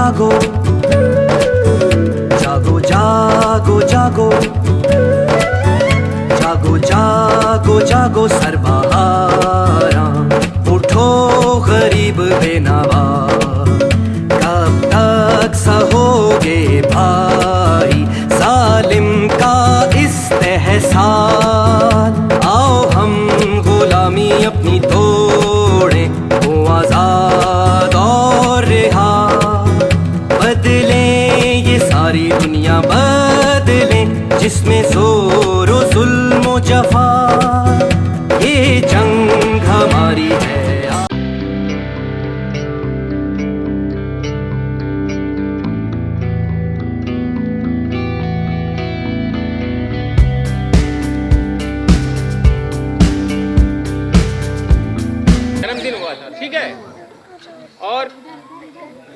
जागो जागो जागो जागो जागो जागो जागो सरबहारा, उठो गरीब बेनवा, कब तक सहोगे भाई जालिम का इस्तेहसान। आओ हम गुलामी अपनी तोड़े, हो आजाद और रिहा, बदले ये सारी दुनिया बदले, जिसमें जोरो जुल्म जफा, ये जंग हमारी है। जन्मदिन हुआ था, ठीक है, और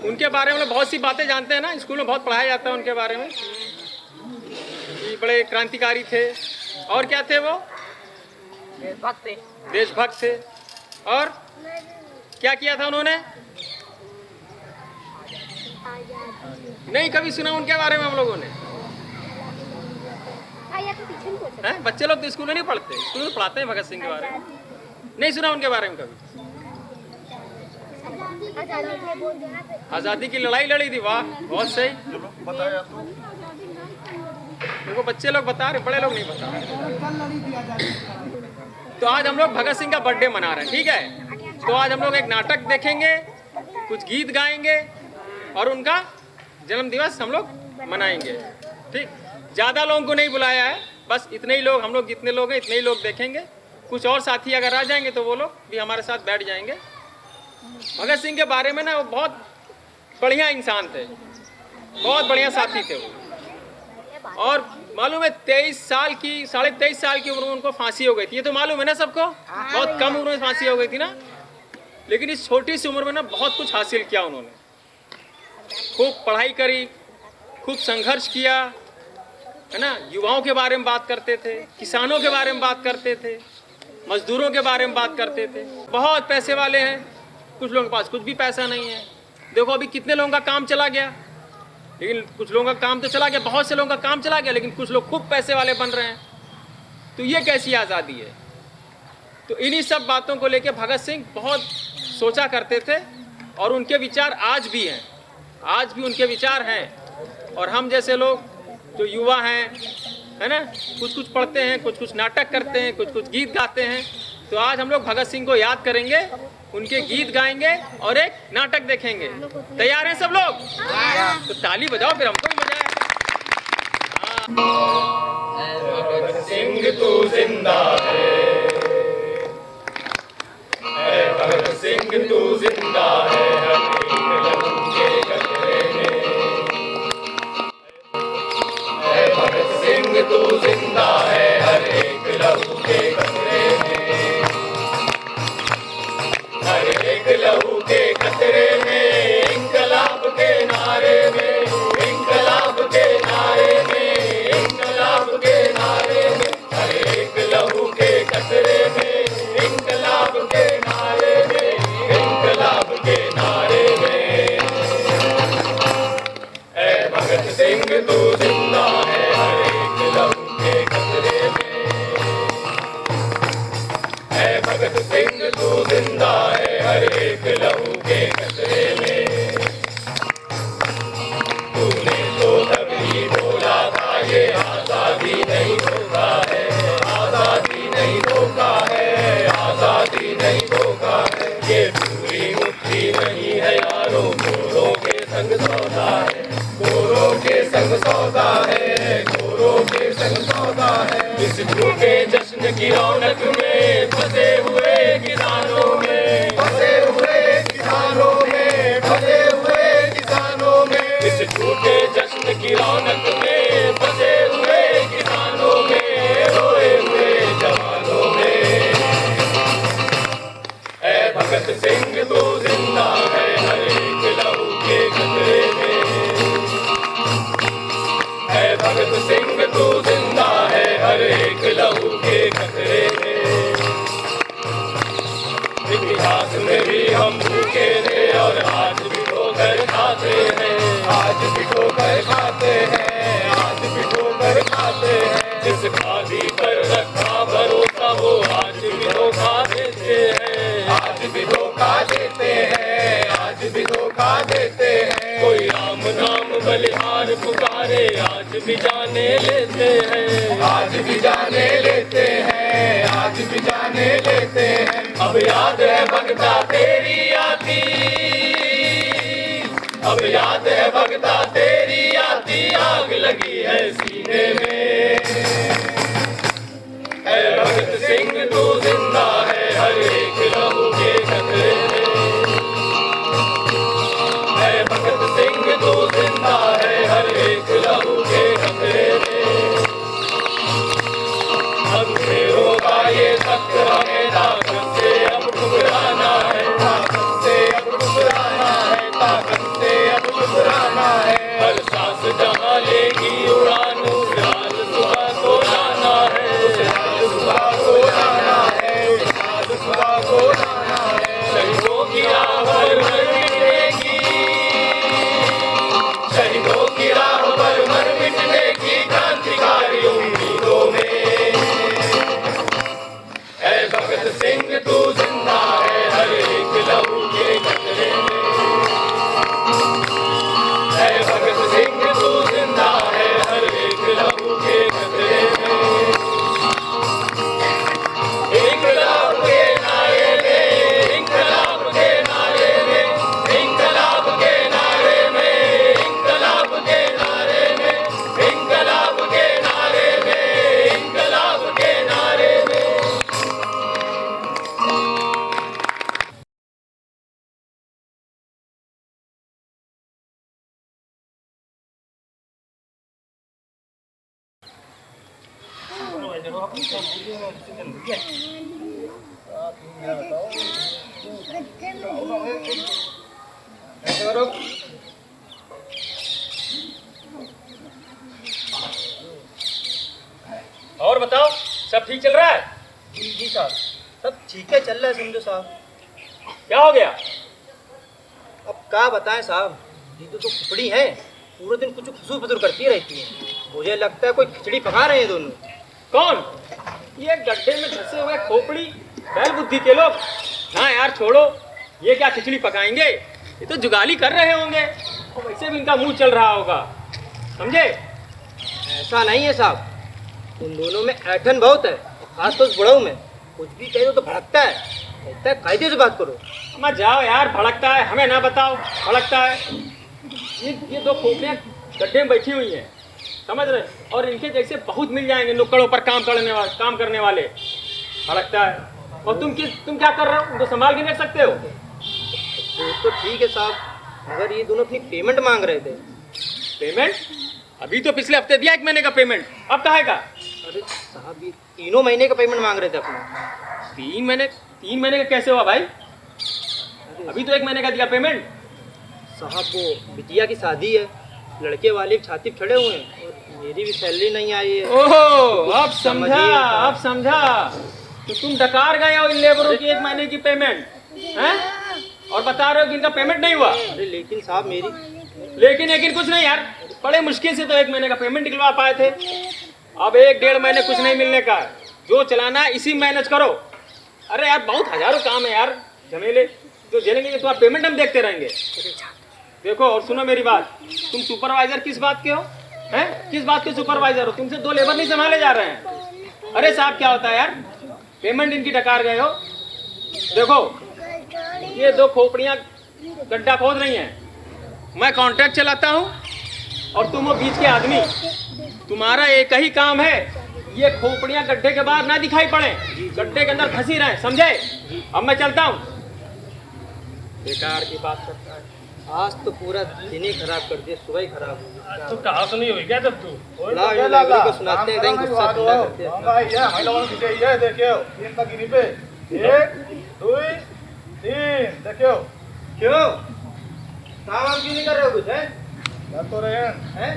उनके बारे में बहुत सी बातें जानते हैं ना, स्कूल में बहुत पढ़ाया जाता है उनके बारे में कि बड़े क्रांतिकारी थे। और क्या थे वो? देशभक्त थे। और क्या किया था उन्होंने? नहीं कभी सुना उनके बारे में हम लोगों ने। हैं? बच्चे लोग तो स्कूल में नहीं पढ़ते, स्कूल में पढ़ाते हैं भगत सिंह के बारे में, नहीं सुना उनके बारे में कभी। आज़ादी की लड़ाई लड़ी थी, वाह बहुत सही। देखो बच्चे लोग बता रहे, बड़े लोग नहीं बता रहे। तो आज हम लोग भगत सिंह का बर्थडे मना रहे हैं, ठीक है। तो आज हम लोग एक नाटक देखेंगे, कुछ गीत गाएंगे और उनका जन्म दिवस हम लोग मनाएंगे, ठीक। ज़्यादा लोगों को नहीं बुलाया है, बस इतने ही लोग, हम लोग जितने लोग हैं इतने ही लोग देखेंगे। कुछ और साथी अगर आ जाएंगे तो वो लोग भी हमारे साथ बैठ जाएंगे। भगत सिंह के बारे में ना, वो बहुत बढ़िया इंसान थे, बहुत बढ़िया साथी थे वो। और मालूम है 23 साल की, 23.5 साल की उम्र में उनको फांसी हो गई थी, ये तो मालूम है ना सबको। बहुत कम उम्र में फांसी हो गई थी ना, लेकिन इस छोटी सी उम्र में ना बहुत कुछ हासिल किया उन्होंने। खूब पढ़ाई करी, खूब संघर्ष किया, है ना। युवाओं के बारे में बात करते थे, किसानों के बारे में बात करते थे, मजदूरों के बारे में बात करते थे। बहुत पैसे वाले हैं, कुछ लोगों के पास कुछ भी पैसा नहीं है। देखो अभी कितने लोगों का काम चला गया, लेकिन कुछ लोगों का काम तो चला गया, बहुत से लोगों का काम चला गया, लेकिन कुछ लोग खूब पैसे वाले बन रहे हैं। तो ये कैसी आज़ादी है? तो इन्हीं सब बातों को लेकर भगत सिंह बहुत सोचा करते थे, और उनके विचार आज भी हैं, आज भी उनके विचार हैं। और हम जैसे लोग जो युवा हैं, है ना, कुछ कुछ पढ़ते हैं, कुछ कुछ नाटक करते हैं, कुछ कुछ गीत गाते हैं। तो आज हम लोग भगत सिंह को याद करेंगे, उनके गीत गाएंगे और एक नाटक देखेंगे। तैयार हैं सब लोग? तो ताली बजाओ, फिर हमको भी मजा आए। भगत सिंह तू जिंदा है, भगत सिंह तू जिंदा है, भगत सिंह तू जिंदा है, हर एक लहू के कतरे में, हर एक लहू के कतरे में, इंकलाब के नारे में, इंकलाब के नारे में, इंकलाब के नारे में, हर एक लहू के कतरे में, इंकलाब के नारे में, इंकलाब के नारे में। ऐ भगत सिंह तू जिंदा है, हर एक लहू के कतरे में, ऐ भगत सिंह तू जिंदा है, हर एक लहू के कतरे में। तूने तो कभी बोला था ये आजादी नहीं धोखा है, आजादी नहीं धोखा है, आजादी नहीं धोखा है। ये पूरी मुट्ठी नहीं है यारों, गोरों के संग सौदा है, गोरों के संग सौदा है, गोरों के संग सौदा है। इस झूठे जश्न की रौनक में फंसे हुए किसानों में, फंसे हुए किसानों में, फंसे हुए किसानों में, इस झूठे जश्न की रौनक में फंसे हुए किसानों में, रोए हुए जवानों में। ऐ भगत सिंह तू जिंदा है, हर एक लहू के कतरे में, ऐ भगत सिंह तू जिंदा है, हर एक लहू के कतरे में। जिस खादी पर रखा भरोसा वो आज भी धोखा देते हैं, आज भी धोखा देते हैं, आज भी धोखा देते हैं। कोई राम नाम बलिहार पुकारे आज भी जाने लेते हैं, आज भी जाने लेते हैं, आज भी जाने लेते हैं। अब याद है भगता तेरी आती, अब याद है भगता तेरी आती, आग लगी है सीने में। है भगत सिंह तू जिंदा है हर एक लहू के कतरे में, है भगत सिंह तू जिंदा है हर एक लहू के कतरे में। हमसे होगा ये तख्त हमें ताकत से अब ठुकराना है, ताकत से अब ठुकराना है, ताकत से अब ठुकराना है। हर सांस जहाँ लेगी उड़ान उस रात सुबह को जाना है, उस रात सुबह को जाना है, उस रात सुबह को जाना है। शहीदों की राह पर मर मिटनेगी, शहीदों की राह पर मर मिटने की क्रांतिकारी उम्मीदों में। है भगत सिंह तू जिंदा है हर एक लहू के कतरे में, है भगत सिंह तू जिंदा है हर एक लहू के कतरे में। इंकलाब के नारे में, इंकलाब के नारे में, इंकलाब के नारे में, इंकलाब के नारे में, इंकलाब के नारे में, इंकलाब के नारे में। और बताओ सब ठीक चल रहा है? जी साहब, सब ठीक है चल रहा है समझो साहब। क्या हो गया? अब क्या बताएं साहब, ये तो खुपड़ी है, पूरे दिन कुछ खुसुर फुसुर करती रहती है। मुझे लगता है कोई खिचड़ी पका रहे हैं दोनों। कौन? ये गड्ढे में धंसे हुए खोपड़ी बैल बुद्धि के लोग। हाँ यार छोड़ो, ये क्या खिचड़ी पकाएंगे, ये तो जुगाली कर रहे होंगे और वैसे भी इनका मुंह चल रहा होगा, समझे? ऐसा नहीं है साहब, उन दोनों में ऐठन बहुत है, खासतौर से बुढ़ऊ में। कुछ भी कह दो तो भड़कता है, कहता है कायदे से बात करो। मत जाओ यार, भड़कता है, हमें ना बताओ भड़कता है। ये दो खोपड़ियाँ गड्ढे में बैठी हुई हैं, समझ रहे? और इनके जैसे बहुत मिल जाएंगे नुक्कड़ों पर काम करने वाले। भड़कता है। और तुम क्या कर रहे हो? उनको संभाल के नहीं रख सकते हो? वो तो ठीक है साहब, मगर ये दोनों अपनी पेमेंट मांग रहे थे। पेमेंट? अभी तो पिछले हफ्ते दिया 1 महीने का पेमेंट, अब कहाँ का? अरे साहब, ये 3 महीने का पेमेंट मांग रहे थे अपना। 3 महीने का कैसे हुआ भाई? अभी तो 1 महीने का दिया पेमेंट। साहब वो बिटिया की शादी है, लड़के वाले छाती पे चढ़े हुए हैं और मेरी भी सैलरी नहीं आई है। ओहो, अब समझा। तो तुम डकार गए हो इन लेबरों की 1 महीने की पेमेंट, हैं? और बता रहे हो कि इनका पेमेंट नहीं हुआ। अरे लेकिन साहब मेरी लेकिन कुछ नहीं यार, बड़े मुश्किल से तो 1 महीने का पेमेंट निकलवा पाए थे। अब 1-1.5 महीने कुछ नहीं मिलने का, जो चलाना है इसी मैनेज करो। अरे यार बहुत हजारों काम है यार, झमेले जो झेलेंगे कि तुम्हारा पेमेंट हम देखते रहेंगे। देखो और सुनो मेरी बात, तुम सुपरवाइजर किस बात के हो? हैं? किस बात के सुपरवाइजर हो? तुमसे 2 लेबर नहीं संभाले जा रहे हैं। अरे साहब क्या होता है यार, पेमेंट इनकी डकार गए हो। देखो ये 2 खोपड़ियाँ गड्ढा खोद रही हैं, मैं कॉन्ट्रैक्ट चलाता हूँ और तुम हो बीच के आदमी। तुम्हारा एक ही काम है, ये खोपड़ियाँ गड्ढे के बाहर ना दिखाई पड़े, गड्ढे के अंदर फंसी रहे, समझे? अब मैं चलता हूँ। बेकार की बात करता है। आज तो पूरा दिन ही खराब कर दिया, सुबह ही खराब हो गया। तो कहा सुनी हुई क्या तब तू? लाओ को सुनाते हैं, गुस्सा ठंडा करते हैं। भाई ये महिलाओं की चाहिए है, देखियो 3 तक गिनी पे 1 2 3 देखियो। क्यों काम आप क्यों नहीं कर रहे हो कुछ है? कर तो रहे हैं?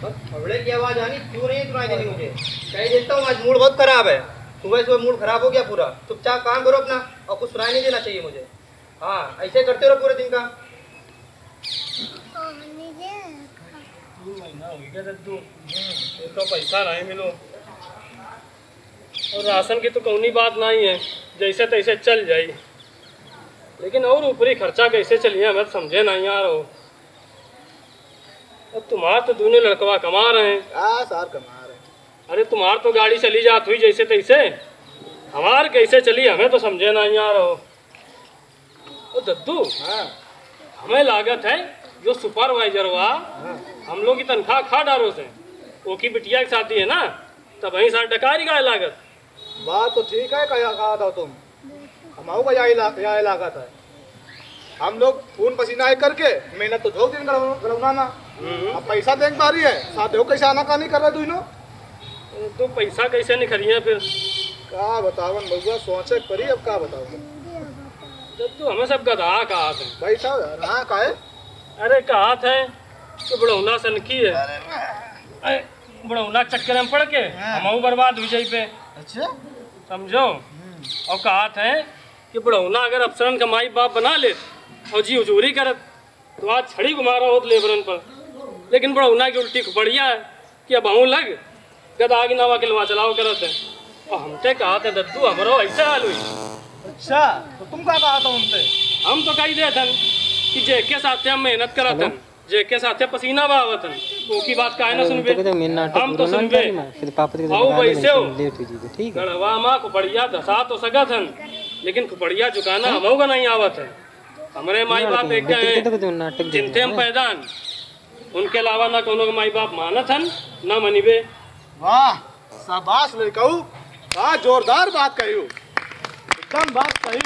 बस खबड़े की आवाज आनी क्यों नहीं सुनाई देनी मुझे? कह देता हूँ आज मूड बहुत खराब है, सुबह मूड खराब हो गया पूरा। चुपचाप काम करो अपना और कुछ सुनाई नहीं देना चाहिए मुझे। हाँ ऐसे करते रहो पूरे दिन का। 3 महीना हो गया दद्दू, तो पैसा नहीं मिलो और राशन की तो कौनी बात नहीं है, जैसे तैसे चल जाई, लेकिन और ऊपरी खर्चा कैसे चलिए हमें समझे नहीं यार हो। अब तुम्हार तो दोनों लड़कवा कमा रहे हैं। सार कमा रहे। अरे तुम्हार तो गाड़ी चली जात हुई जैसे तैसे, हमार कैसे चली हमें तो समझे नहीं यार हो। ओ दद्दू, हमें लागत है जो सुपरवाइजर हुआ हम लोग की तनख्वाह खा डालो से, वो की बिटिया की शादी है ना, तब वहीं साथ डकारी का लागत। बात तो ठीक है, क्या कहा था तुम, हमारे का यहाँ इलाका था, हम लोग खून पसीना एक करके मेहनत तो झोंक दिन गड़ौना, अब पैसा देख पा रही है, साथ देखो कैसे आना का नहीं कर रहे तू तो पैसा कैसे निखरिए फिर? क्या बतावन बउआ, सोचे परी, अब क्या बताओ जब तू हमें सब गधा कहा था बैठा हाँ का है। अरे कहा था कि बड़ौना सनकी है, अरे बड़ौना चक्कर में पड़ के हम बर्बाद हो जाई पे। अच्छा समझो, और कहा था कि बड़ौना अगर अफसरन का माई बाप बना ले और जी हजूरी करत तो आज छड़ी घुमा रहा हो लेबरन पर, लेकिन बड़ौना की उल्टी खुपड़िया है कि अब अहूँ लग गदा की नवा किलवा चलाओ करत है। और हमसे कहा था दद्दू हमारो ऐसा हाल हुई। अच्छा तो तुम क्या कहा था उनसे? हम तो कही दे थन कि जेके साथे हम मेहनत करतन, जेके साथे पसीना बहावतन, वो की बात काहे ना सुनबे, हम तो सुनबे आओ वैसे हो गढ़वा माँ खुपड़िया धसा तो सकत हन, लेकिन खुपड़िया झुकाना हमो का नहीं आवत है। हमारे माई बाप एक हैं जिनते हम पैदान, उनके अलावा ना कोनो माई बाप मानत हन ना मनिबे। वाह शाबाश लड़काऊ, क्या जोरदार बात कही, एकदम बात सही।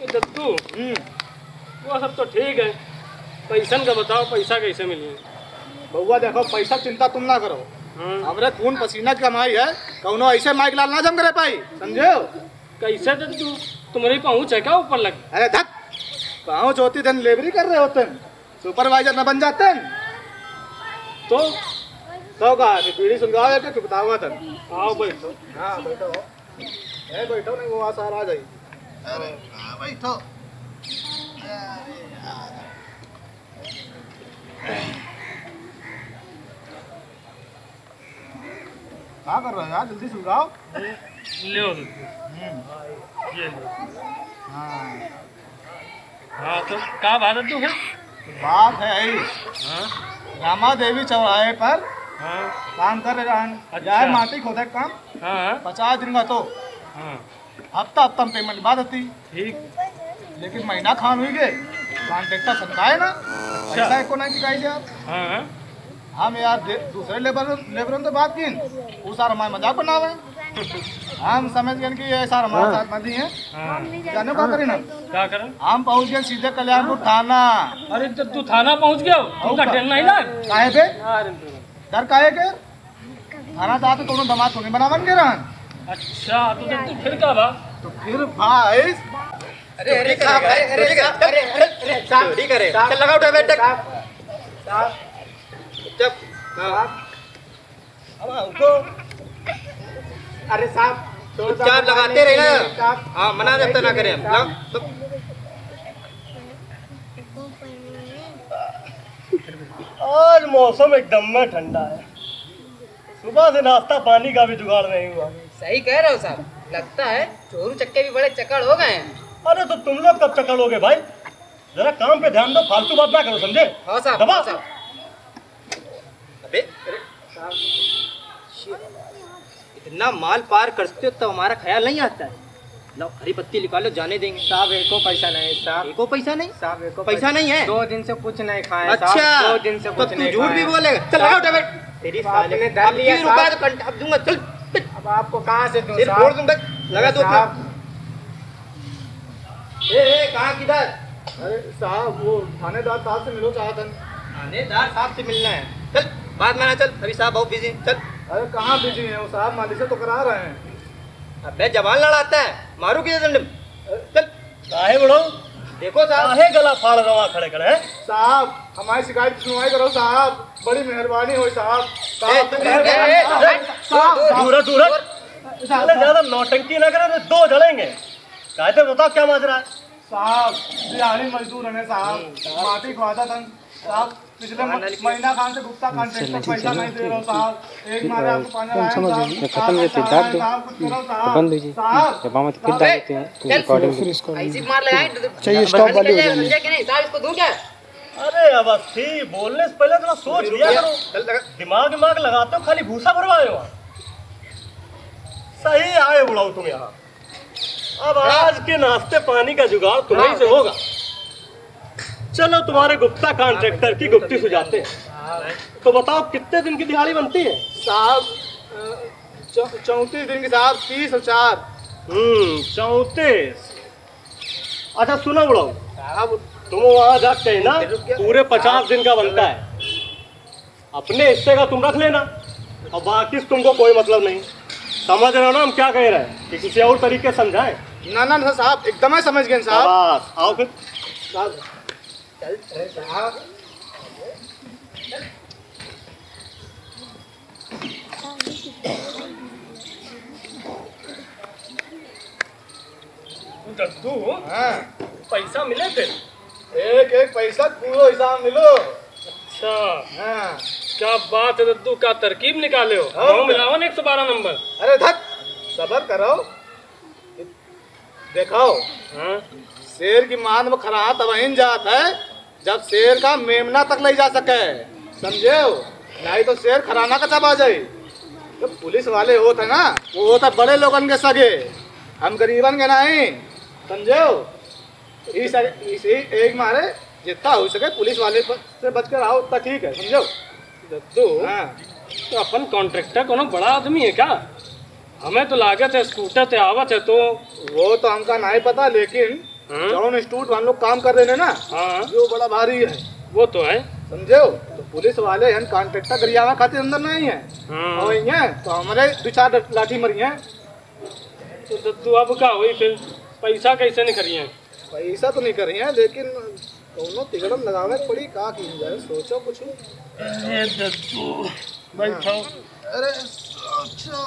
दद्दू वो सब तो ठीक है, पैसन का बताओ, पैसा कैसे मिलिए? बउआ देखो, पैसा चिंता तुम ना करो, हमरे खून पसीना की कमाई है, कौनो ऐसे माइक लाल ना जम करे पाई, समझो। कैसे दद्दू तुम्हारी पहुँच है क्या ऊपर लग? अरे धक, पहुँच होती धन लेबरी कर रहे होते, सुपरवाइजर न बन जाते तो कहा पीढ़ी सुनगाओ के बताऊंगा तन। आओ बैठो। हाँ बैठो, बैठो नहीं वो आसार आ जाई। अरे बैठो। क्या कर रहे हो यार, जल्दी सुलगाओ। ले ये लो। हाँ तो क्या बात है तू है? बात है रामा देवी चौराहे पर काम कर रहे हैं। अच्छा। माटी खोदे काम 50 दिन का, तो हफ्ता हफ्ता पेमेंट बाद होती ठीक, लेकिन महीना खान हुई गए कॉन्ट्रेक्टर सनकाए ना। ऐसा को नहीं दिखाई यार। हम यार दूसरे लेबर तो बात की वो सारा हमारे मजाक बनावे, हम समझ गए कि ये सारा हमारे साथ मजी है। जाने क्या करें ना, क्या करें? हम पहुंच गए सीधे कल्याणपुर थाना। अरे तो तू थाना पहुंच गया उनका ट्रेन नहीं लग काहे पे डर काहे के, थाना तो आते दोनों दमाद थोड़ी बनावन के रहन। अच्छा तो तू फिर क्या बा? तो फिर भाई अरे अरे साहब, अरे साहब ठीक है, चल लगा उठा बैठ चुप। अब उनको अरे साहब चुपचाप लगाते रहे ना, हाँ मना जब तक ना करें हम। आज मौसम एकदम में ठंडा है, सुबह से नाश्ता पानी का भी जुगाड़ नहीं हुआ। सही कह रहे हो साहब, लगता है चोरू चक्के भी बड़े चकड़ हो गए हैं। अरे तो तुम लोग कब चकड़ोगे भाई, जरा काम पे ध्यान दो, फालतू बात ना करो, समझे? हाँ साहब, दबा। हाँ साहब। अबे इतना माल पार करते हो तो हमारा ख्याल नहीं आता है। लो हरी पत्ती निकालो, जाने देंगे। साहब एको पैसा नहीं साहब, एको पैसा नहीं, साहब एको पैसा नहीं है। 2 दिन से कुछ नहीं खाए अच्छा साहब, 2 दिन से तो कुछ तू नहीं झूठ भी खाए। बोलेगा। चल लगा उठा बैठ, तेरी साले आपने डर लिया रुका साहब। तो कंटाप दूंगा। चल अब आपको कहाँ से दूं सिर साहब? फोड़ दूंगा, लगा दो अपना। साहब, ए कहाँ किधर? अरे साहब वो थानेदार साहब से मिलो चाहतन। थानेदार साहब से मिलना है, चल बात माना। चल अभी साहब बहुत बिजी, चल। अरे कहाँ बिजी है वो साहब, मालिक से तो करा रहे हैं। अबे जवान लड़ाता है, मारू किधर डंडम। चल काहे बड़ो, देखो साहब, काहे गला फाड़ रहा खड़े खड़े? साहब हमारी शिकायत सुनवाई करो साहब, बड़ी मेहरबानी हो साहब। दूर दूर, ज्यादा नौटंकी ना करे तो 2 जलेंगे। कहते बताओ क्या माजरा है? साहब दिहाड़ी मजदूर है साहब, माटी खुआता था, साहब पिछले महीना खान से गुप्ता कॉन्ट्रैक्टर पैसा नहीं दे रहा साहब, एक मारे आपको पाना लाया साहब, खत्म ये सिद्धार्थ दो साहब कुछ करो तो साहब, बंद हो जी जब हम फिर डाल देते हैं तो रिकॉर्डिंग ऐसी मार लगाए चाहिए स्टॉप वाली हो जाएगी। समझे कि नहीं साहब, इसको दूं क्या? अरे अवस्थी बोलने से पहले थोड़ा सोच लिया करो, दिमाग लगाते हो खाली भूसा भरवाए हो। सही आए बुढ़ाओ तुम यहाँ। अब आज के नाश्ते पानी का जुगाड़ तुम्हीं से होगा। चलो तुम्हारे गुप्ता कॉन्ट्रैक्टर की गुप्ती सुझाते हैं। तो बताओ कितने दिन की दिहाड़ी बनती है? साहब 34 दिन के साहब 30 और 4। 34। अच्छा सुनो बुढ़ाओ, तुम वहां जाके ना पूरे 50 दिन का बनता है, अपने हिस्से का तुम रख लेना और बाकी से तुमको कोई मतलब नहीं। समझ रहे हो ना हम क्या कह रहे हैं कि किसी और तरीके से समझाएं? ना ना साहब एकदम ही समझ गए साहब। बस आओ फिर। साहब चल साहब दद्दू हाँ पैसा मिले थे? एक पैसा पूरा हिसाब मिलो। अच्छा हाँ क्या बात है दद्दू, क्या तरकीब निकाले हो। हाँ। गाँव मिलाओ ना 112 नंबर। अरे धक सबर करो, देखो हाँ शेर की मान में खरा तब वहीं जात है जब शेर का मेमना तक ले जा सके, समझे हो? नहीं तो शेर खराना का तब आ जाए। तो पुलिस वाले होते ना वो होता बड़े लोगन के सगे, हम गरीबन के नहीं, समझे हो? इसी एक मारे जितना हो सके पुलिस वाले से बच कर आओ उतना ठीक है, समझो? दद्दू हाँ तो अपन कॉन्ट्रैक्टर कोनो बड़ा आदमी है क्या? हमें तो लागत है स्कूटर से आवत है तो। वो तो हमका नहीं पता, लेकिन हाँ? जो इंस्टीट्यूट हम लोग काम कर रहे हैं ना हाँ वो बड़ा भारी है, वो तो है। समझे हो? तो पुलिस वाले हैं कॉन्ट्रैक्टर गरियावा खातिर अंदर नहीं है हाँ और हैं तो हमारे 2-4 लाठी मरी हैं। तो दद्दू अब क्या हुई फिर, पैसा कैसे नहीं करिए? पैसा तो नहीं कर रही हैं लेकिन दोनों तिगड़म लगावे पड़ी, का की जाए सोचो कुछ। अरे दद्दू बैठो। अरे सोचो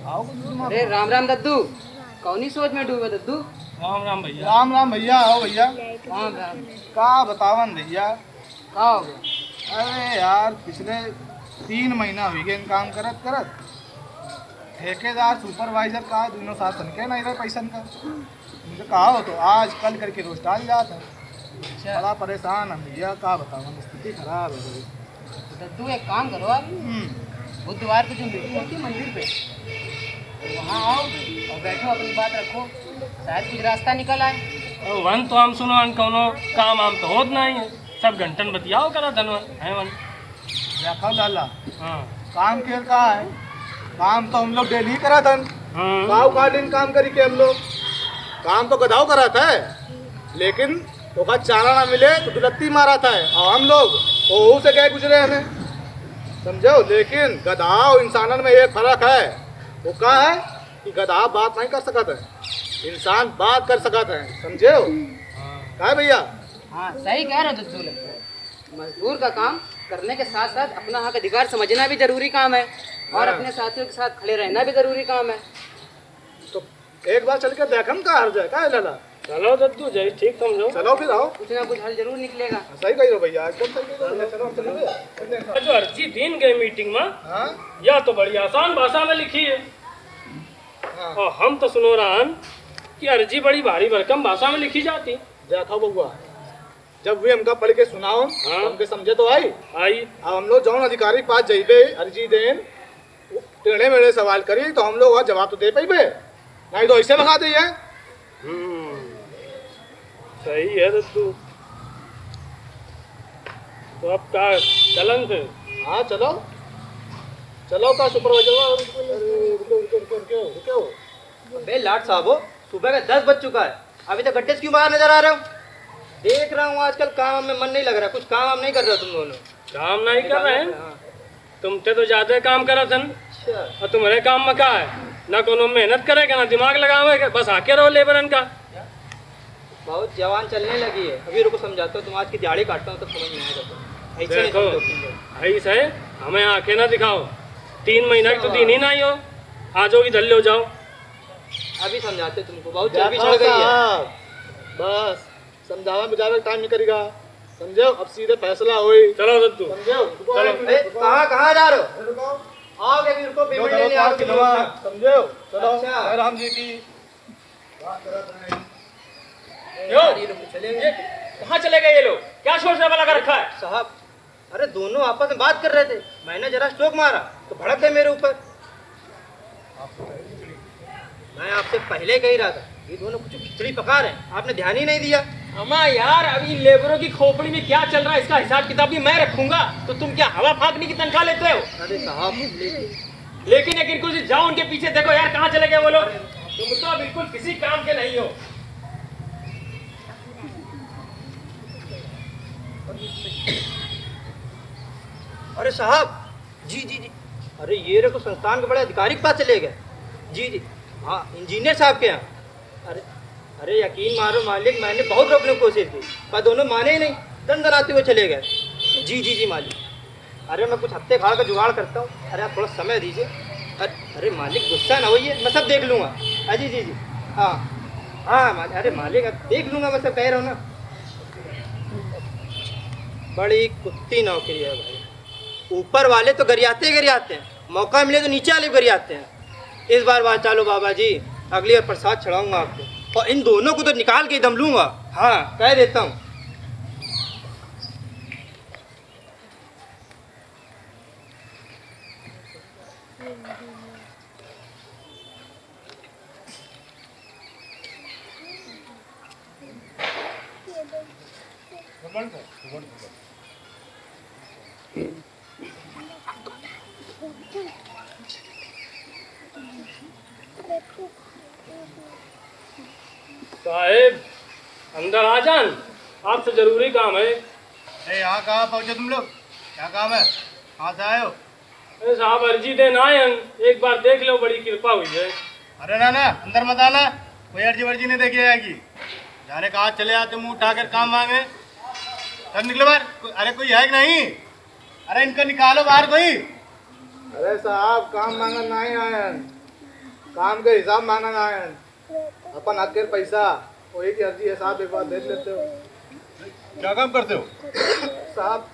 आओ कुछ दिमाग। अरे राम राम दद्दू, कौनी सोच में डूबे दद्दू? राम राम भैया। राम राम भैया, आओ भैया। राम राम। का बतावन भैया? का हो गया? अरे यार पिछले 3 महीना हुई गए काम करत करत, ठेकेदार सुपरवाइजर का दोनों साथ सनके नहीं रहे पैसन का। मुझे कहा हो तो आज कल करके रोज डाल जाता है, बड़ा परेशान है भैया, का बतावन स्थिति खराब है बड़ी। तो दद्दू एक काम करो आप, बुधवार को जो मीटिंग होती है मंदिर पे, तो वहाँ आओ और बैठो अपनी बात रखो, शायद कुछ रास्ता निकल आए। वन तो हम सुनो कोनो काम आम तो होत नहीं है, सब घंटन बतियाओ करा धनवन है वन। देखो लाला हाँ काम के का है, काम तो हम लोग डेली करा था, हाँ गाँव का दिन काम करी के हम लोग काम तो गधाव करा था, लेकिन तो का चारा ना मिले तो दुलत्ती मारा था और हम लोग ओहू से गए गुजरे हमें, समझो? लेकिन गधाव इंसानन में एक फर्क है, वो क्या है कि गधा बात नहीं कर सकता है, इंसान बात कर सकता है, समझे हो? क्या है भैया? हाँ सही कह रहे हो दद्दू, लगता है मजदूर का काम करने के साथ साथ अपना हक अधिकार समझना भी जरूरी काम है और अपने साथियों के साथ खड़े रहना भी जरूरी काम है। तो एक बार चल के देखम का हर जाए, क्या है लाला? चलो दद्दू जय ठीक समझो। चलो फिर आओ। कुछ ना कुछ हल जरूर निकलेगा। सही कही हो भैया, एकदम सही कही हो भैया, चलो हम चलेंगे। जो अर्जी दिन गए मीटिंग में, हाँ या तो बड़ी आसान भाषा में लिखी है हाँ और हम तो सुनो रहन कि अर्जी बड़ी भारी भरकम भाषा में लिखी जाती। देखो बउआ, जब भी हमका पढ़ के सुनाओ हाँ। हमके समझे तो आई। आई अब हम लोग जौन अधिकारी पास जाइबे अर्जी देन, टेढ़े मेढ़े सवाल करी तो हम लोग जवाब तो दे पाइबे, नहीं तो ऐसे भगा दिए। सही है दद्दू। तो अब का चलन फिर? हाँ चलो चलो का सुपरवाइजर रुको। अबे लाट साहब हो, सुबह का 10 बज चुका है, अभी तक गड्ढे से क्यों बाहर नजर आ रहे हो? देख रहा हूँ आजकल काम में मन नहीं लग रहा, कुछ काम हम नहीं कर रहे हो तुम दोनों। काम नहीं कर रहे हैं? तुमसे तो ज्यादा काम करा था और तुम्हारे काम में क्या है, ना कोनो मेहनत करेगा ना दिमाग लगावेगा, बस आके रहो लेबरन का। बहुत जवान चलने लगी है, अभी रुको समझाता हूँ, तुम आज की दिहाड़ी काटता हूँ तो समझ में आएगा। ऐसे नहीं देखो समझो तुम लोग। ऐसे हमें आंखें ना दिखाओ, 3 महीना की तो दिन ही नहीं हो, आ जाओ इधर ले जाओ। अभी समझाते तुमको, बहुत चर्बी चढ़ गई है। बस समझावा बुझावे टाइम नहीं करेगा, समझो। अब सीधे फैसला होई, चलो दद्दू समझो। कहाँ जा रहे हो? आओगे भी, रुको, पेमेंट लेने आओगे। समझो, चलो। अच्छा। जय राम जी की। ये कहाँ चले गए ये लोग? क्या शोर शराबा लगा रखा है? साहब, अरे दोनों आपस में बात कर रहे थे, मैंने जरा स्ट्रोक मारा तो भड़क गए मेरे ऊपर। मैं आपसे पहले कह ही रहा था, ये दोनों कुछ खिचड़ी पका रहे हैं, आपने ध्यान ही नहीं दिया। अम्मा यार, अभी लेबरों की खोपड़ी में क्या चल रहा है इसका हिसाब किताब भी मैं रखूंगा, तो तुम क्या हवा फांकने की तनख्वाह लेते हो? अरे साहब, लेकिन कुछ जाओ उनके पीछे, देखो यार कहाँ चले गए वो लोग। तुम तो बिल्कुल किसी काम के नहीं हो। अरे साहब, जी जी जी, अरे ये रखो संस्थान के बड़े अधिकारी के पास चले गए। जी जी, हाँ, इंजीनियर साहब के यहाँ। अरे यकीन मारो मालिक, मैंने बहुत रोकने की कोशिश की पर दोनों माने ही नहीं, दंदनाते हुए चले गए। जी जी जी मालिक, अरे मैं कुछ हफ्ते खाड़ का जुगाड़ करता हूँ, अरे आप थोड़ा समय दीजिए। अरे मालिक गुस्सा ना होइए, मैं सब देख लूँगा। जी जी जी, हाँ हाँ अरे मालिक, अब देख लूँगा, मैं सब कह रहा हूँ ना। बड़ी कुत्ती नौकरी है भाई, ऊपर वाले तो गरियाते हैं, मौका मिले तो नीचे वाले गरियाते हैं। इस बार बात चालो बाबा जी, अगली बार प्रसाद चढ़ाऊंगा आपको, और इन दोनों को तो निकाल के दम लूंगा। हाँ, कह देता हूँ। साहेब अंदर आ जान, आपसे जरूरी काम है। यहाँ कहाँ पहुँचे तुम लोग? क्या काम है? कहाँ से आए हो? अरे साहब अर्जी देना आए हम, एक बार देख लो, बड़ी कृपा हुई है। अरे ना ना, अंदर मत आना, कोई अर्जी वर्जी नहीं देखी जाएगी। जाने कहा चले आते मुंह उठाकर काम मांगे, तब निकलो बाहर। अरे कोई है कि नहीं? अरे इनको निकालो बाहर कोई। अरे साहब, काम मांगन ना ही आए, काम के हिसाब मांगन आए, अपन हक के पैसा वही की अर्जी है साहब, एक बार देख लेते हो। क्या काम करते हो साहब?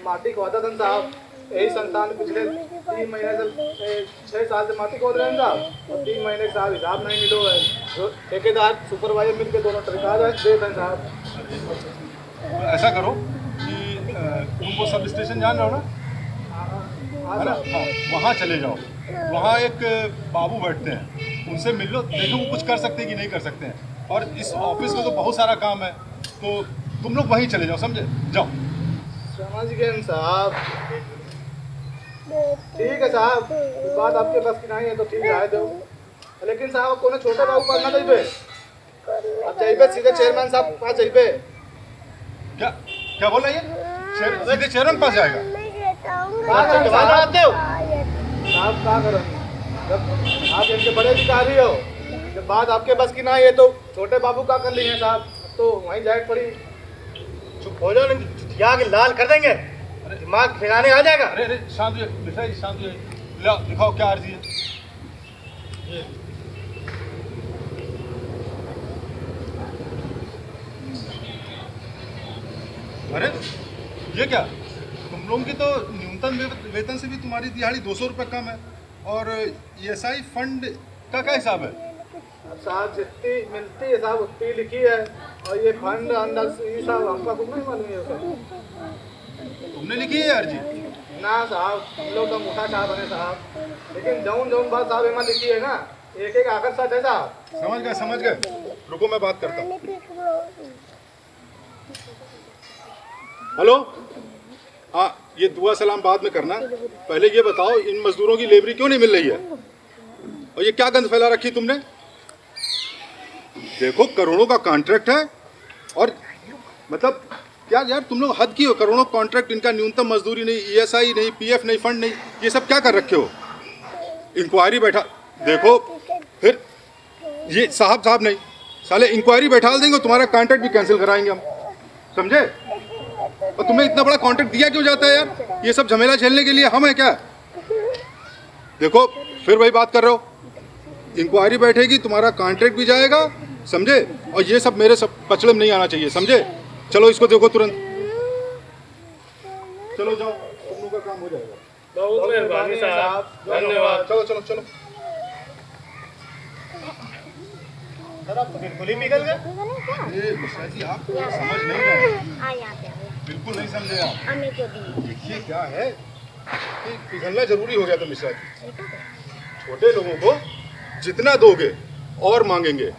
माटी खोदा था साहब, यही संस्थान पिछले 3 महीने से 6 साल से माटी खोद रहे हैं साहब, और 3 महीने के साहब हिसाब नहीं मिलो है। जो ठेकेदार सुपरवाइजर मिलकर दोनों ठेकेदार दे दें साहब। ऐसा करो कि तुम वो सब स्टेशन जान रहे हो ना, है ना? हाँ, वहाँ चले जाओ, वहाँ एक बाबू बैठते हैं, उनसे मिल लो, देखो वो कुछ कर सकते हैं कि नहीं कर सकते हैं। और इस ऑफिस में तो बहुत सारा काम है, तो तुम लोग वहीं चले जाओ, समझे? जाओ। समझ गए साहब, ठीक है साहब, बात आपके बस की नहीं है तो ठीक है दो, लेकिन साहब को छोटे बाबू पास ना जाइए, आप जाइए सीधे चेयरमैन साहब पास जाइए। क्या क्या बोल रही है? सीधे चेयरमैन पास जाएगा? साहब क्या करो, जब आप इनके बड़े अधिकारी हो, जब बात आपके बस की नहीं है तो छोटे बाबू क्या कर लिए साहब, तो वहीं जाए पड़ी। चुप हो जाओ, नहीं के लाल कर देंगे, दिमाग ठिकाने आ जाएगा। अरे अरे शांत शांत, लो दिखाओ क्या अर्जी है। अरे ये क्या, तुम लोगों की तो न्यूनतम वेतन से भी तुम्हारी दिहाड़ी 200 रुपये कम है, और ESI फंड का क्या हिसाब है? साहब जितनी मिलती है साहब उतनी लिखी है, और ये फंड अंदर से साहब हमका कुछ नहीं मालूम है। तुमने लिखी है अर्जी? ना साहब, हम लोग तो मुठा साहब है साहब, लेकिन जौन बात साहब एमा लिखी है ना, एक एक आकर सच है साहब। समझ गए, रुको मैं बात करता हूँ। हेलो, हाँ, ये दुआ सलाम बाद में करना, पहले ये बताओ इन मजदूरों की लेबरी क्यों नहीं मिल रही है, और ये क्या गंद फैला रखी तुमने? देखो करोड़ों का कॉन्ट्रैक्ट है, और मतलब क्या यार तुम लोग हद की हो, करोड़ों कॉन्ट्रैक्ट, इनका न्यूनतम मजदूरी नहीं, ESI नहीं, PF नहीं, फंड नहीं, ये सब क्या कर रखे हो? इंक्वायरी बैठा, देखो फिर ये साहब नहीं, साले इंक्वायरी बैठा देंगे, तुम्हारा कॉन्ट्रैक्ट भी कैंसिल कराएंगे हम, समझे? और तुम्हें इतना बड़ा कॉन्ट्रैक्ट दिया क्यों जाता है यार? ये सब झमेला झेलने के लिए हम है क्या? देखो फिर वही बात कर रहे हो, इंक्वायरी बैठेगी, तुम्हारा कॉन्ट्रैक्ट भी जाएगा, समझे। और ये सब मेरे सब पचड़े में नहीं आना चाहिए, समझे। चलो इसको देखो तुरंत, चलो जाओ, तुम लोग का काम हो जाएगा। बहुत मेहरबानी साहब, धन्यवाद। चलो चलो चलो। सर आप तो बिल्कुल ही पिघल गए। अरे मिश्रा जी, आप समझ नहीं रहे, बिल्कुल नहीं समझे आप। देखिए क्या है कि पिघलना जरूरी हो गया था मिश्रा जी। छोटे लोगों को जितना दोगे और मांगेंगे,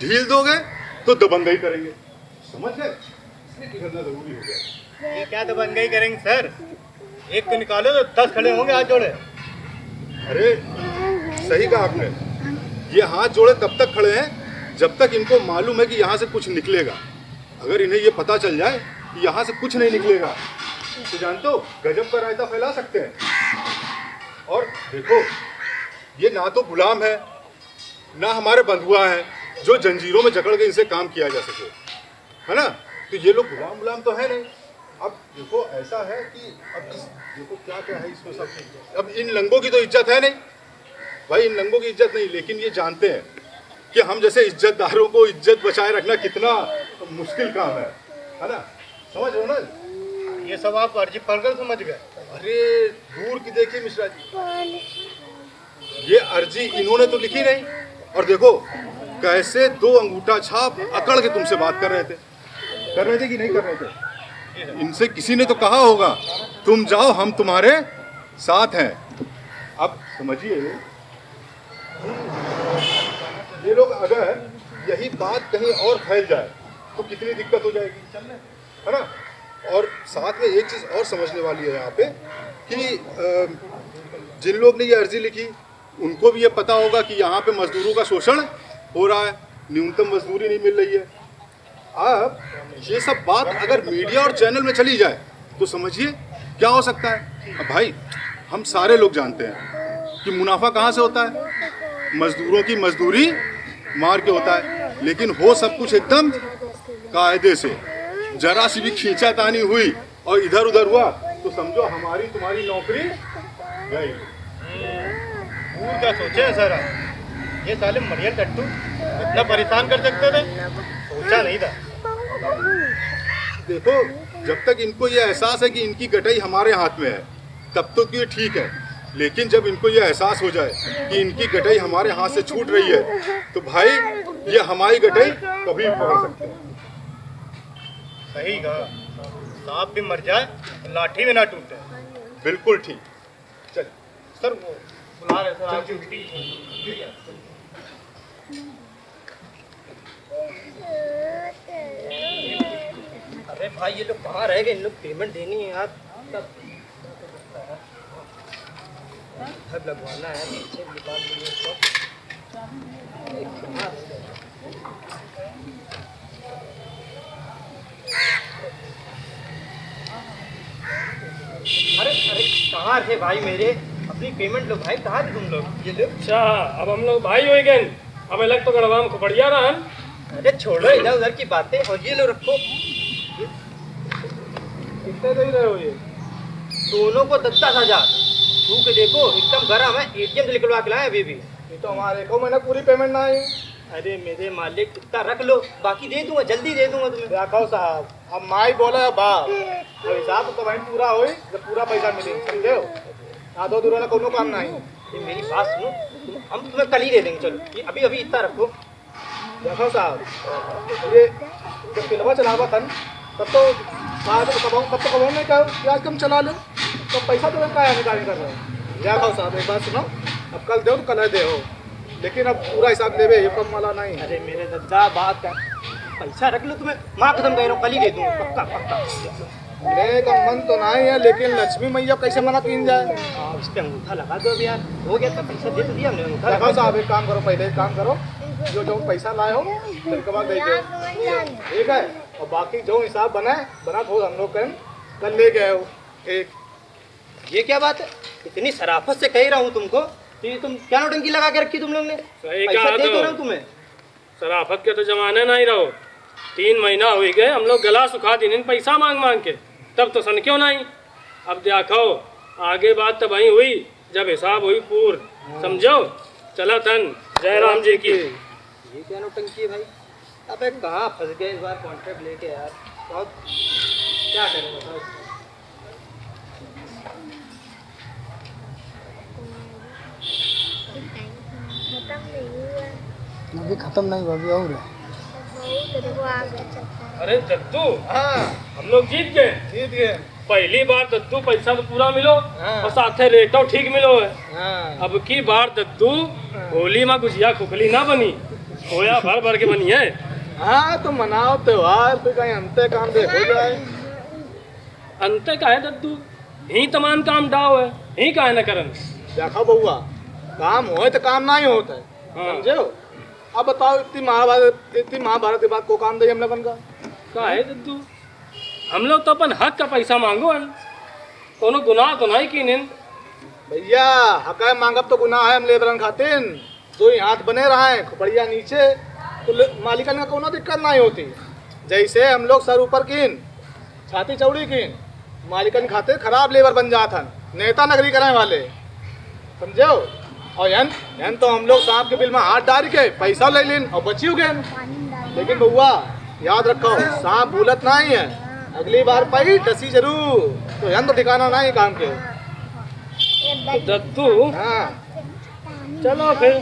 ढील दोगे तो दबंगई करेंगे, समझ गए। इसलिए पिघलना जरूरी हो गया। ये क्या दबंगई करेंगे सर? एक को निकालो तो 10 खड़े होंगे हाथ जोड़े। अरे सही कहा आपने, ये हाथ जोड़े तब तक खड़े हैं जब तक इनको मालूम है कि यहाँ से कुछ निकलेगा। अगर इन्हें ये पता चल जाए कि यहाँ से कुछ नहीं निकलेगा तो जानते हो गजब का रायता फैला सकते हैं। और देखो, ये ना तो गुलाम है ना हमारे बंधुआ हैं जो जंजीरों में जकड़ के इनसे काम किया जा सके, है ना। तो ये लोग गुलाम तो है नहीं। अब देखो ऐसा है कि अब देखो क्या क्या है इसमें सब। अब इन लंगों की तो इज्जत है नहीं भाई, इन लंगों की इज्जत नहीं, लेकिन ये जानते हैं कि हम जैसे इज्जतदारों को इज्जत बचाए रखना कितना मुश्किल काम है ना। समझ रहे हो ना। ये सब आप अर्जी पढ़कर समझ गए। अरे दूर की देखिए मिश्रा जी, ये अर्जी इन्होंने तो लिखी नहीं, और देखो कैसे 2 अंगूठा छाप अकड़ के तुमसे बात कर रहे थे कि नहीं कर रहे थे। इनसे किसी ने तो कहा होगा तुम जाओ हम तुम्हारे साथ हैं। अब समझिए, ये लोग अगर यही बात कहीं और फैल जाए तो कितनी दिक्कत हो जाएगी, है ना। और साथ में एक चीज़ और समझने वाली है यहाँ पे कि जिन लोग ने ये अर्जी लिखी उनको भी ये पता होगा कि यहाँ पे मजदूरों का शोषण हो रहा है, न्यूनतम मजदूरी नहीं मिल रही है। अब ये सब बात अगर मीडिया और चैनल में चली जाए तो समझिए क्या हो सकता है। अब भाई हम सारे लोग जानते हैं कि मुनाफा कहाँ से होता है, मजदूरों की मजदूरी मार के होता है, लेकिन हो सब कुछ एकदम कायदे से। जरा सी भी खींचातानी हुई और इधर उधर हुआ तो समझो हमारी तुम्हारी नौकरी गई। दूर क्या सोचे हैं सर आप? ये साले मरियल टट्टू इतना परेशान कर सकते थे, सोचा नहीं था। देखो जब तक इनको ये एहसास है कि इनकी गटाई हमारे हाथ में है तब तो ये ठीक है, लेकिन जब इनको ये एहसास हो जाए कि इनकी गटाई हमारे हाथ से छूट रही है तो भाई ये हमारी गटाई कभी नहीं पकड़ सकते। सही कहा, सांप भी मर जाए लाठी में ना टूटे। बिल्कुल ठीक। चल सर वो बुला रहे सर आपकी। अरे भाई ये लोग कहाँ रह गए? इन लोग पेमेंट देनी है यार, सब लगवाना है, पीछे निकाल लीजिए इसको। अरे अरे कहाँ थे भाई मेरे? अपनी पेमेंट लो भाई, कहाँ थे तुम लोग? ये लो। अच्छा अब हम लोग भाई हो गए, अब अलग तो गड़वाम को बढ़िया रहा। अरे छोड़ो इधर उधर की बातें, और ये लो रखो। कितने दे रहे हो ये? दोनों को 10,000 छू के देखो, एकदम गर्म है, एटीएम से निकलवा के लाए अभी भी। ये तो हमारे को मैंने पूरी पेमेंट ना आई। अरे मेरे मालिक इतना रख लो, बाकी दे दूंगा, जल्दी दे दूंगा तुम्हें। देखो साहब, अब माई बोला है बाप, तो हिसाब तो वहीं पूरा होई जब पूरा पैसा मिले, समझे हो? आधो दूर वाला कोनो काम नहीं। ये मेरी बात सुनो, हम तुम्हें कल ही दे देंगे। चलो ये अभी अभी इतना रखो। देखो साहब, ये जब किलवा चलावा था तब तो कबाऊ नहीं कहा कि आज कम चला लो, तो पैसा तो का निकाल कर रहे हो। देखो साहब एक बात सुनो, अब कल दो तो कल दे हो, लेकिन अब पूरा हिसाब देवे ये कम वाला नहीं। अरे मेरे दद्दा बात का पैसा रख लो, तुम्हें माँ कसम कह रहा हूँ, कल ही दे दूंगा, पक्का पक्का। मेरे का मन तो नहीं है, लेकिन लक्ष्मी मैया कैसे मना की जाए? आप इस पे अंगूठा लगा दो अभी यार, हो गया तो पैसा दे तो दिया हमने, अंगूठा देखो लगा साहब एक काम करो, पहले एक काम करो, जो पैसा लाए हो उसके बाद दे दो, ठीक है? और बाकी जो हिसाब बना तो हम लोग कल ले गए हो एक। ये क्या बात है? इतनी शराफत से कह रहा हूँ तुमको, तो ये तुम क्या नौटंकी लगा के रखी तुम लोग ने? सही पैसा कहा दे तो। तो रहा हूँ तुम्हें। शराफत के तो जमाने नहीं रहो। 3 महीना हो गए हम लोग गला सुखा दिन पैसा मांग मांग के, तब तो सन क्यों नहीं। अब देखो आगे बात तो वही हुई जब हिसाब हुई पूर्ण, समझो। चला तन जय राम जी की। ये क्या नौटंकी है भाई? अबे कहाँ फंस गए इस बार कॉन्ट्रैक्ट लेके यार। बहुत क्या करें बताओ। अभी खत्म नहीं हुआ, अभी और है। अरे दद्दू, हाँ हम लोग जीत गए। जीत गए। पहली बार दद्दू पैसा तो पूरा मिलो हाँ। और साथे रेटो ठीक मिलो है। हाँ अब की बार दद्दू होली में गुजिया खुखली ना बनी, खोया भर भर के बनी है। हाँ तो मनाओ त्योहार, फिर कहीं अंते काम देखो जाए। अंते का है दद्दू, ही तमाम काम डाव है, ही काहे न करन। देखो बउआ, काम होए तो काम नहीं होता है, हाँ। समझो। अब बताओ, इतनी महाभारत के बाद को काम दे हम लोगन का। का है दद्दू, हम लोग तो अपन हक का पैसा मांगो हन, कोनो गुनाह तो नहीं की निन। भैया हकाय मांगब तो गुनाह है, हम लेबरन खातिन दो ही हाथ बने रहे खोपड़िया नीचे, तो मालिकन का कोनो दिक्कत नहीं होती। जैसे हम लोग सर ऊपर कीन छाती चौड़ी कीन, मालिकन खाते खराब लेबर बन जाथन, नेता नगरी करने वाले, समझो। और यन तो हम लोग सांप के बिल में हाथ डाल के पैसा ले लेन और बची गए। लेकिन बउआ याद रखो, सांप भूलत नहीं है, अगली बार पाई डसी जरूर। तो यन तो ठिकाना नहीं काम के। दद्दू हाँ चलो फिर,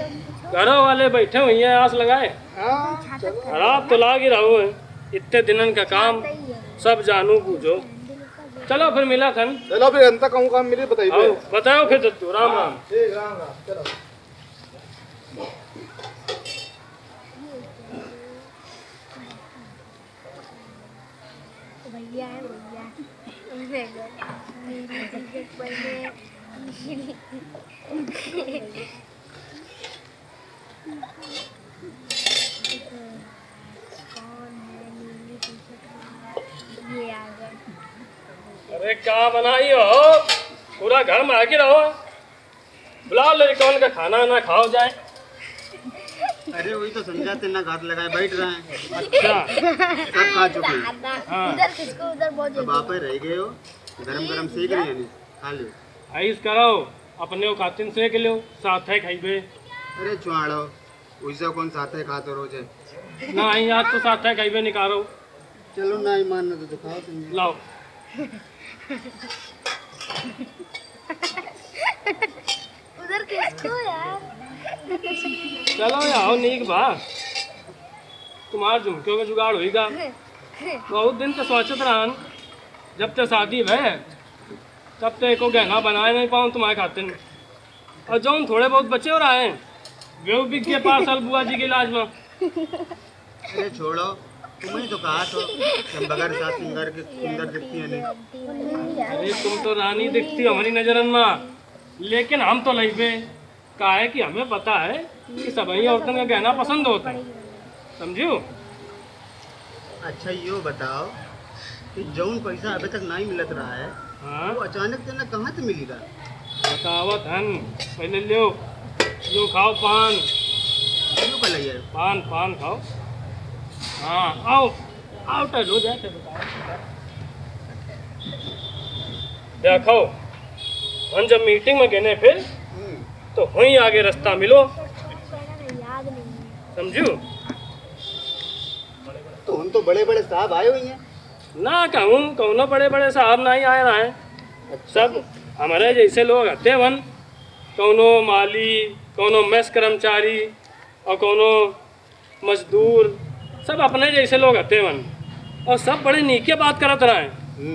घरों वाले बैठे हुए हैं आस लगाए, हाँ चलो। खराब तो लाग ही रहो है, इतने दिनन का काम सब जानू बूझो। चलो फिर मिला थन। चलो फिर अंत कहूँ काम मिले बताइए। आओ बताओ फिर दद्दू, राम राम। ठीक, राम राम। चलो भैया है भैया, मेरी इज्जत पहले कौन है नीली टी-शर्ट वाला? ये आ गए। अरे क्या बनाई हो, पूरा घर में आके रहो, बुलाओ ले कौन का खाना ना खाओ जाए। अरे वही तो समझाते ना, घात लगाए बैठ रहे हैं। अच्छा सब खा चुके हैं। हाँ। उधर किसको उधर बहुत अब आप ही रह गए हो, गरम गरम सीख रही है, खा लो। आइस करो, अपने वो खातिन से के लो, साथ है खाइबे। अरे चुआड़ो, वैसे कौन साथ है खाते रोज है। ना आई आज तो साथ है खाइबे निकालो। चलो ना ही मानना तो खाओ तुम। लाओ उधर किसको यार? चलो आओ नीक बा, तुम्हार झुमके का जुगाड़ होगा। बहुत दिन तो सोचत रहन, जब तक शादी भय तब तक एको गहना बनाए नहीं पाऊँ तुम्हारे खातिर। और जौन थोड़े बहुत बचे हो रहे हैं वे बिक के पास साल बुआ जी के इलाज में। अरे छोड़ो, तुम्हें तो कहा तो हम बगैर साथ सुंदर दिखती है नहीं। अरे तुम तो रानी दिखती हो हमारी नजरन में, लेकिन हम तो लइबे का है कि हमें पता है कि सभी औरतों का गहना पसंद होता है, समझो। अच्छा यो बताओ कि जौन पैसा अभी तक नहीं मिलत रहा है, हाँ वो अचानक तेना कहाँ से मिलेगा? बतावत हन, पहले लो यो खाओ पान, क्यों कल है? पान पान खाओ। हाँ आओ आओ टहलो जाते बताओ। देखो हम जब मीटिंग में गए फिर तो वहीं आगे रास्ता मिलो, याद नहीं है। समझू। तो हम तो बड़े बड़े साहब आए हुए हैं। ना कहूँ कौनो बड़े बड़े साहब नहीं आए रहे हैं, सब हमारे जैसे लोग आते वन, कौनो माली, कौनो मेस कर्मचारी और कौनो मजदूर, सब अपने जैसे लोग आते वन। और सब बड़े नीके बात करत रहे,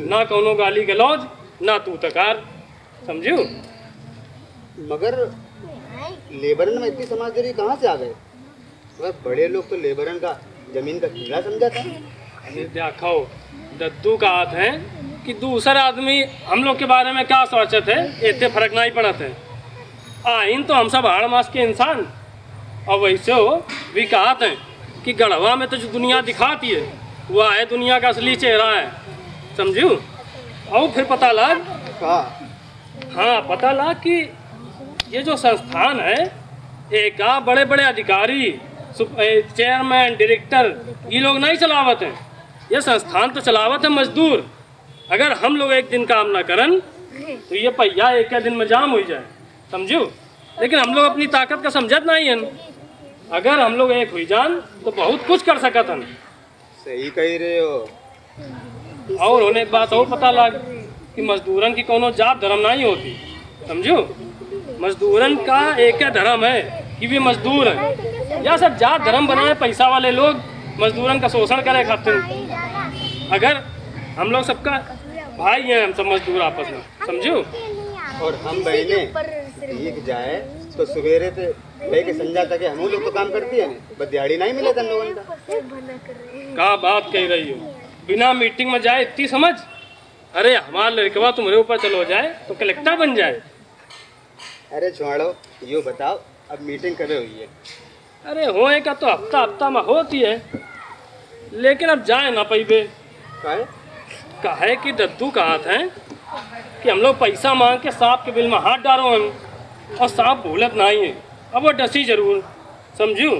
ना कौनो गाली गलौज ना तू तकार, समझू। मगर लेबरन में इतनी समझदारी कहाँ से आ गए? मगर बड़े लोग तो लेबरन का जमीन का कीड़ा समझा था। अरे देखो दद्दू का हाथ है कि दूसरा आदमी हम लोग के बारे में क्या सोचते है, इतने फर्क नहीं पड़ते है। आइन तो हम सब हाड़ मास के इंसान, और वैसे हो भी कहते हैं कि गढ़वा में तो जो दुनिया दिखाती है वह है दुनिया का असली चेहरा है, समझू। और फिर पता लग, हाँ पता लग कि ये जो संस्थान है एक बड़े बड़े अधिकारी, चेयरमैन, डायरेक्टर, ये लोग नहीं चलावत हैं, ये संस्थान तो चलावत है मजदूर। अगर हम लोग एक दिन काम ना करन तो ये पहिया एक दिन में जाम हो जाए, समझो। लेकिन हम लोग अपनी ताकत का समझत नहीं है, अगर हम लोग एक हुई जान तो बहुत कुछ कर सकत हन। सही कही रहे हो। और होने एक बात और पता लग कि मजदूरन की कोनो जात धर्म नहीं होती, समझो। मजदूरन का एक ही धर्म है कि भी मजदूर है। या सब जात धर्म बनाए पैसा वाले लोग मजदूरन का शोषण करे खातिर। अगर हम लोग सबका भाई हैं, हम सब मजदूर आपस में, समझो। और हम बहने ठीक जाए तो सवेरे से लेके संजा तक हम लोग तो काम करती है, बस दिहाड़ी नहीं मिले हम लोगों का। क्या बात कह रही हो, बिना मीटिंग में जाए इतनी समझ। अरे हमारा लड़कवा तुम्हारे ऊपर चलो जाए तो कलेक्टर बन जाए। अरे छोड़ो, यो बताओ अब मीटिंग कब हुई है? अरे होए का तो हफ्ता हफ्ता में होती है, लेकिन अब जाए ना पैबे। काहे कि दद्दू कहा था कि हम लोग पैसा मांग के सांप के बिल में हाथ डालो हम, और सांप भूलत नहीं है। अब वो डसी जरूर, समझू।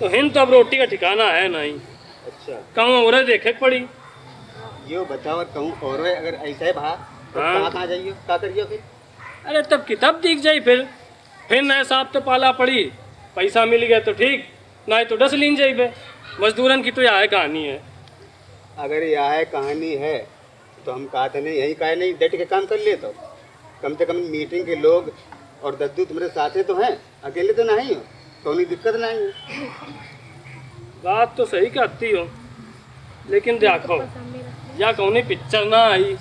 तो हिंद तो अब रोटी का ठिकाना है नहीं। अच्छा, कहूँ और देखे पड़ी। यो बताओ कहूँ और अगर ऐसा है भा तो कहाँ जाइयो, क्या करियो फिर? अरे तब किताब दिख जाई, फिर नए सांप तो पाला पड़ी। पैसा मिल गया तो ठीक, नहीं तो डस लीन जाइबे। मजदूरन की तो यह है कहानी है। अगर यह है कहानी है तो हम कहते नहीं यही कहे नहीं डट के काम कर लिए। तो कम से कम मीटिंग के लोग और दद्दू तुम्हारे साथे तो हैं, अकेले तो नहीं हो, कोई दिक्कत नहीं है। बात तो सही कहती हो, लेकिन देखो या कौन पिक्चर ना आई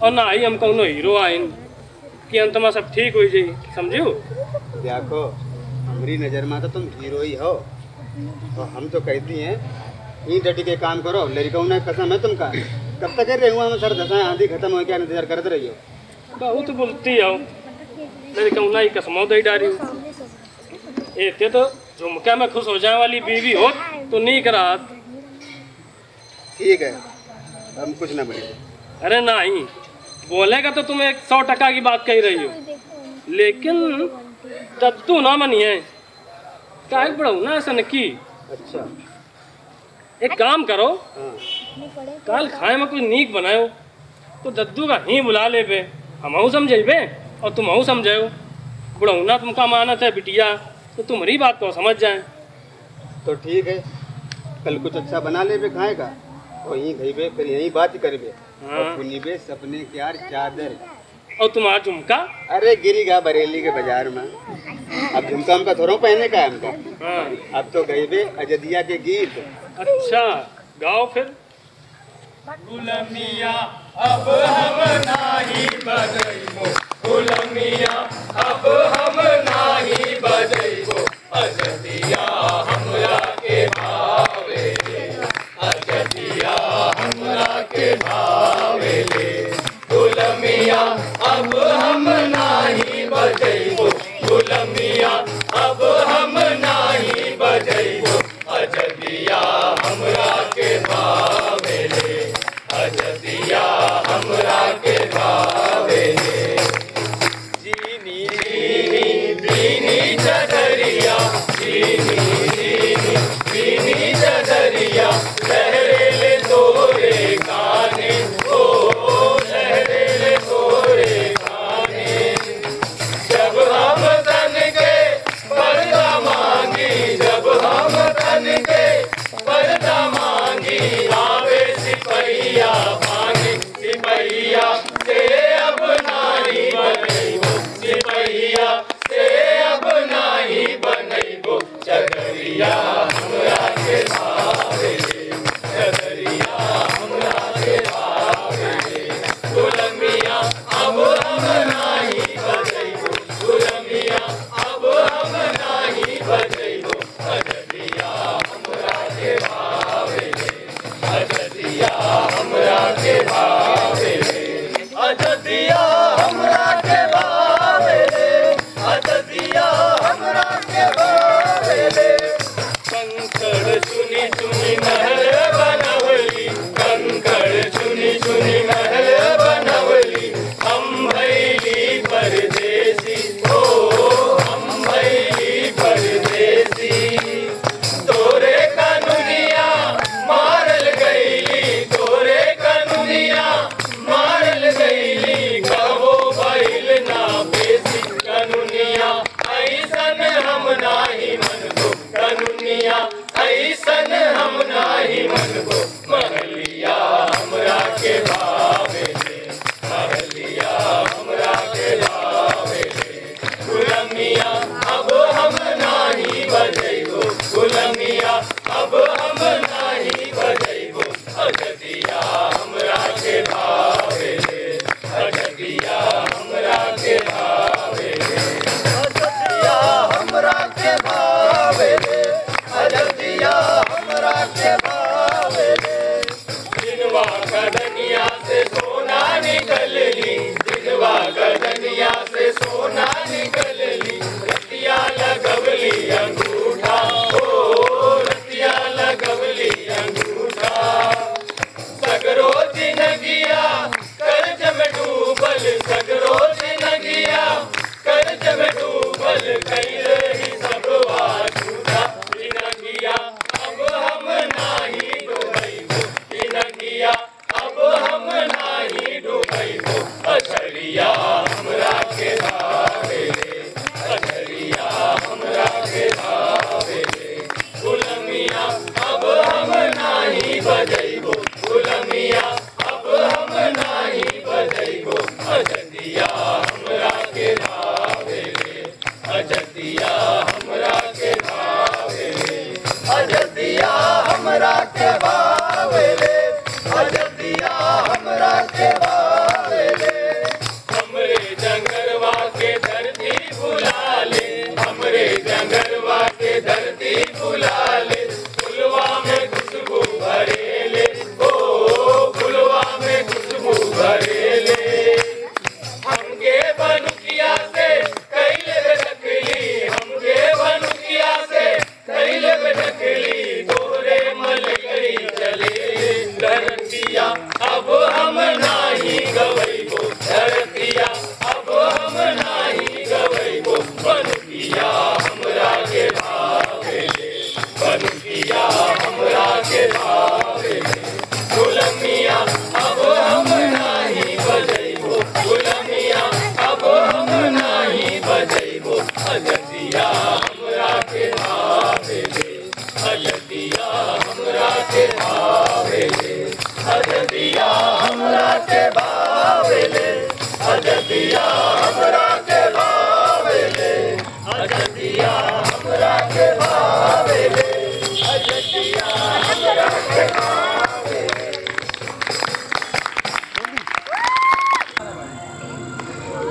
और ना आई हम कौन हीरो आइन कि अंत में सब ठीक हो जाए, समझो। देखो हमारी नज़र में तो तुम हीरो ही हो, तो हम तो कहती हैं यहीं डटी के काम करो। लड़कों ने कसम है तुमका, कब तक रहे हुआ हम सर दसाएं आंधी खत्म हो गया, इंतजार करते रहियो। बहुत बोलती हो, लड़कों ना ही कसमो दे डारी। ऐसे तो झुमका में खुश हो जाने वाली बीवी हो तो नहीं करा। ठीक है, हम कुछ ना बोले। अरे नहीं बोलेगा तो तुम 100% की बात कह रही हो, लेकिन दद्दू ना मनिए काय बढ़ाऊ ना ऐसा की। अच्छा, एक काम करो, हाँ कल खाए में कुछ नीक बनाओ तो दद्दू का ही बुला ले बे, हम समझेबे और तुम समझो। बढ़ाऊ ना तुमका मानत है बिटिया, तो तुम्हारी बात को समझ जाए। तो ठीक है, कल कुछ अच्छा बना ले बे खाएगा और यहीं गईबे, फिर यहीं बात ही करबे। हाँ। और सुनीबे सपने की यार चादर। और तुम्हारा झुमका? अरे गिरीगा बरेली के बाजार में, अब झुमका हमका थोड़ा पहने का है हमको। हाँ। अब तो गईबे अजदिया के गीत। अच्छा गाओ फिर। गुलामिया अब हम नाही बजैबो, गुलामिया अब हम नाही बजैबो, अजदिया हमरा के भावे ले, अजदिया हमरा के भावे ले। गुलामिया अब हम नाही बजैबो, गुलामिया अब हम नाही बजैबो, अजदिया हमरा के भावे ले, अजदिया हमरा के भावे ले। जीनी जीनी बीनी चदरिया, जीनी जीनी बीनी चदरिया, लहरे ले तोरे गाने, ओ लहरे ले तोरे गाने। जब हम तन के पर्दा मांगी, जब हम तन के पर्दा मांगी, आवे सिपहिया भांगी, सिपहिया से अब नाही बनैबो, सिपहिया से अब नाही बनैबो, चदरिया हमरा के भावे ले, चदरिया हमरा के भावे ले। गुलामिया अब हम नाही बजैबो, गुलामिया अब हम नाही बजैबो, अजदिया हमरा के भावे ले, अजदिया हमरा के भावे ले, अजदिया हमरा के भावे ले, अजदिया हमरा के भावे ले। कंकड़ चुनी चुनी महल बनवली, कंकड़ चुनी चुनी महल बनवली, हम भैली परदेसी, ओ हम भैली परदेसी। तोरे कनुनिया मारल गईली, तोरे कनुनिया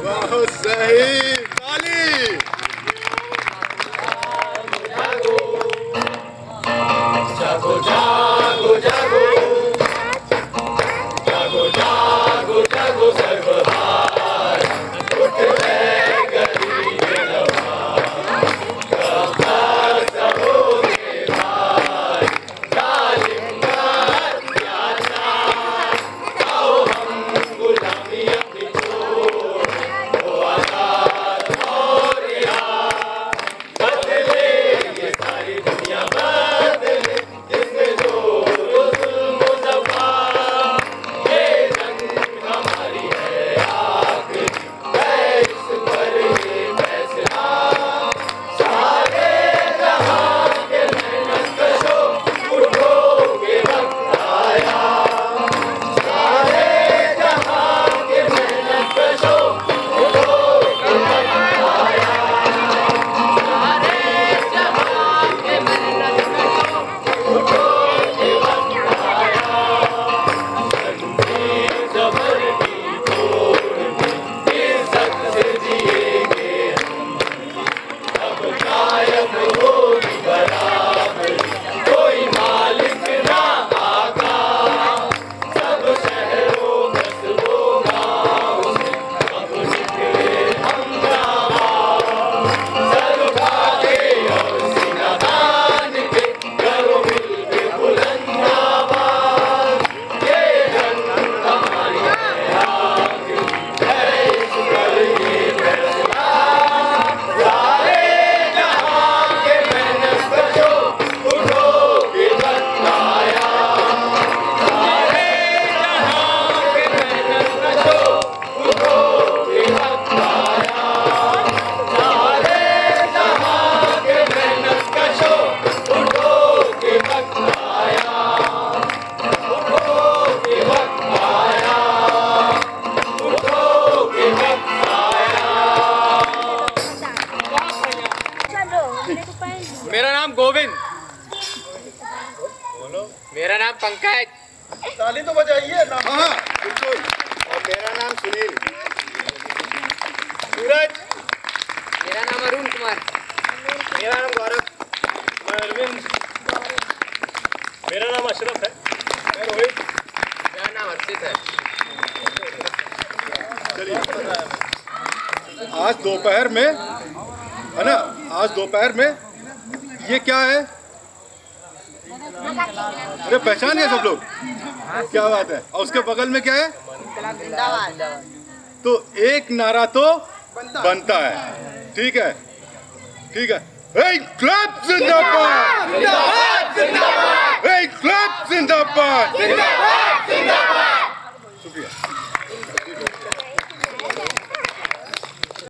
बहुत सही ताली। मेरा नाम गोविंद। मेरा नाम पंकज। ताली तो बजाइए ना। हाँ बिल्कुल। और मेरा नाम सुनील। सूरज। मेरा नाम अरुण कुमार। मेरा नाम गौरव। मैं अरविंद। मेरा नाम अशरफ है। मैं रोहित। मेरा नाम अर्षित है। चलिए आज दोपहर में है ना, आज दोपहर में ये क्या है? अरे पहचान गए सब लोग? क्या बात है। और उसके बगल में क्या है? तो एक नारा तो बनता है। ठीक है ठीक है। Hey, क्लब जिंदाबाद! Hey, क्लब जिंदाबाद!